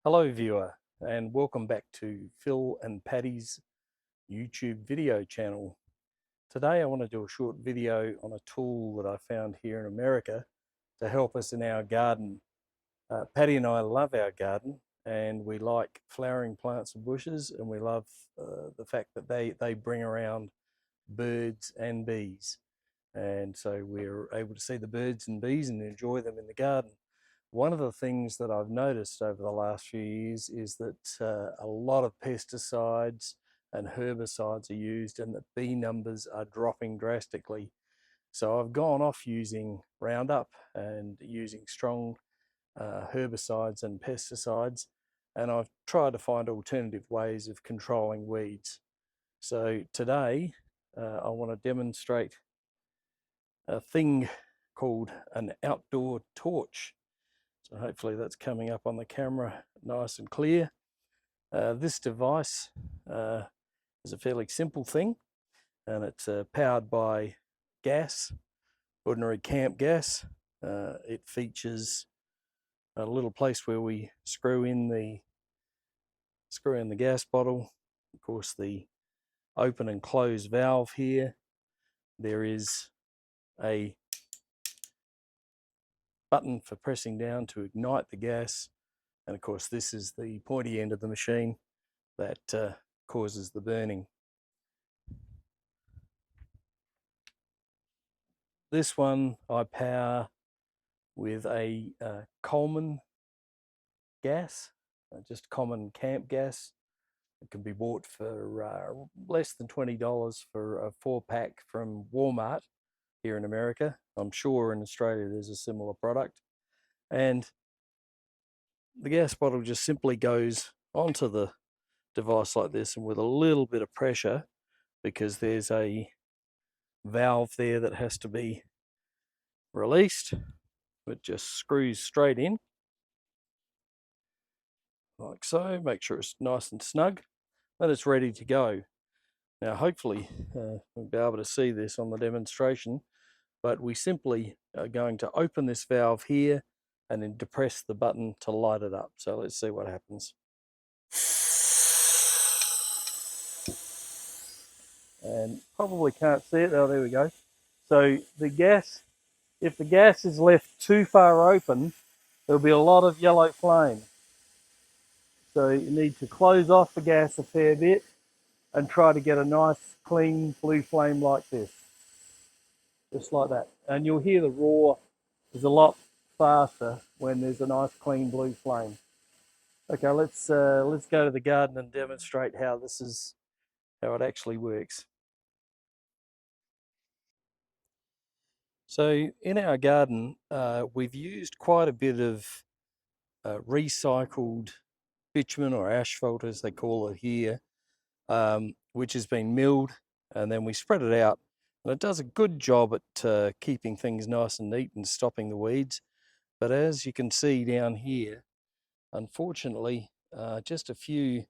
Hello viewer, and welcome back to Phil and Paddy's YouTube video channel. Today I want to do a short video on a tool that I found here in America to help us in our garden. Paddy and I love our garden, and we like flowering plants and bushes, and we love the fact that they bring around birds and bees, and so we're able to see the birds and bees and enjoy them in the garden. One of the things that I've noticed over the last few years is that a lot of pesticides and herbicides are used, and that bee numbers are dropping drastically. So I've gone off using Roundup and using strong herbicides and pesticides, and I've tried to find alternative ways of controlling weeds. So today I want to demonstrate a thing called an outdoor torch. So hopefully that's coming up on the camera nice and clear. This device is a fairly simple thing, and it's powered by gas, ordinary camp gas. It features a little place where we screw in the gas bottle. Of course, the open and close valve here. There is a button for pressing down to ignite the gas, and of course this is the pointy end of the machine that causes the burning. This one I power with a Coleman gas, just common camp gas. It can be bought for less than $20 for a 4-pack from Walmart here in America. I'm sure in Australia there's a similar product. And the gas bottle just simply goes onto the device like this, and with a little bit of pressure, because there's a valve there that has to be released, it just screws straight in like so. Make sure it's nice and snug, and it's ready to go. Now hopefully we'll be able to see this on the demonstration, but we simply are going to open this valve here and then depress the button to light it up. So let's see what happens. And probably can't see it. Oh, there we go. So the gas, if the gas is left too far open, there'll be a lot of yellow flame. So you need to close off the gas a fair bit and try to get a nice clean blue flame like this, just like that. And you'll hear the roar is a lot faster when there's a nice clean blue flame. Okay, let's go to the garden and demonstrate how it actually works. So in our garden, we've used quite a bit of recycled bitumen, or asphalt as they call it here, which has been milled, and then we spread it out, and it does a good job at keeping things nice and neat and stopping the weeds. But as you can see down here, unfortunately, just a few,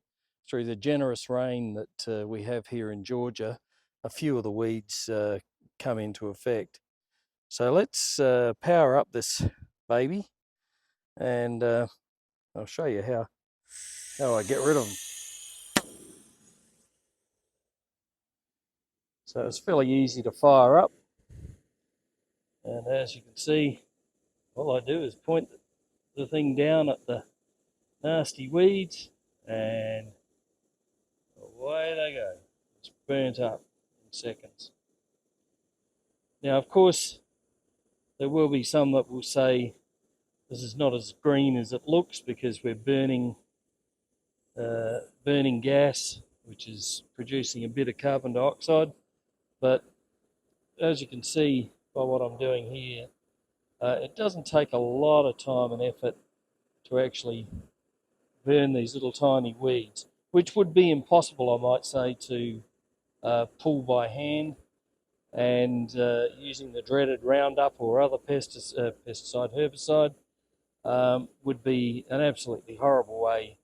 through the generous rain that we have here in Georgia, a few of the weeds come into effect. So let's power up this baby, and I'll show you how I get rid of them. So it's fairly easy to fire up, and as you can see, all I do is point the thing down at the nasty weeds, and away they go. It's burnt up in seconds. Now, of course, there will be some that will say this is not as green as it looks because we're burning gas, which is producing a bit of carbon dioxide. But as you can see by what I'm doing here, it doesn't take a lot of time and effort to actually burn these little tiny weeds, which would be impossible, I might say, to pull by hand. And using the dreaded Roundup or other pesticide, herbicide, would be an absolutely horrible way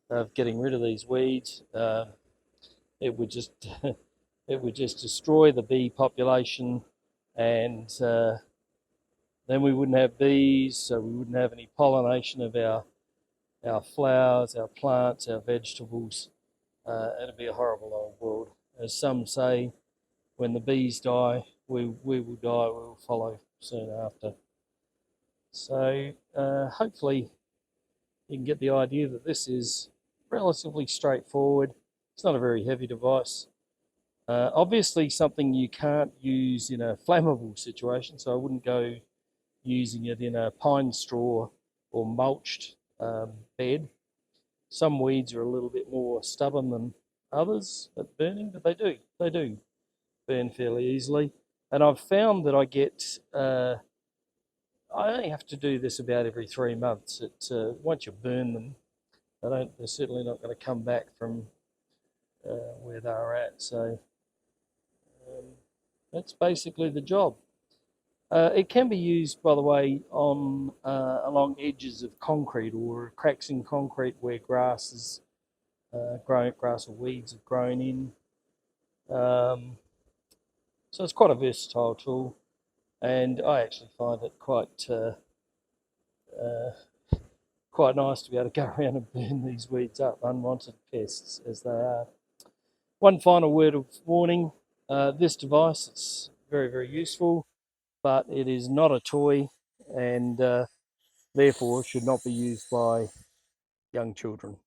of getting rid of these weeds. It would just destroy the bee population, and then we wouldn't have bees, so we wouldn't have any pollination of our our flowers, our plants, our vegetables. It'll be a horrible old world. As some say, when the bees die, we will die, we will follow soon after. So hopefully you can get the idea that this is relatively straightforward. It's not a very heavy device. Obviously something you can't use in a flammable situation, so I wouldn't go using it in a pine straw or mulched bed. Some weeds are a little bit more stubborn than others at burning, but they do burn fairly easily. And I've found that I only have to do this about every 3 months. Once you burn them, they're certainly not going to come back from where they were at. So um, that's basically the job. It can be used, by the way, on along edges of concrete or cracks in concrete where grass or weeds have grown in. So it's quite a versatile tool, and I actually find it uh, quite nice to be able to go around and burn these weeds up, unwanted pests as they are. One final word of warning: this device is very, very useful, but it is not a toy, and therefore should not be used by young children.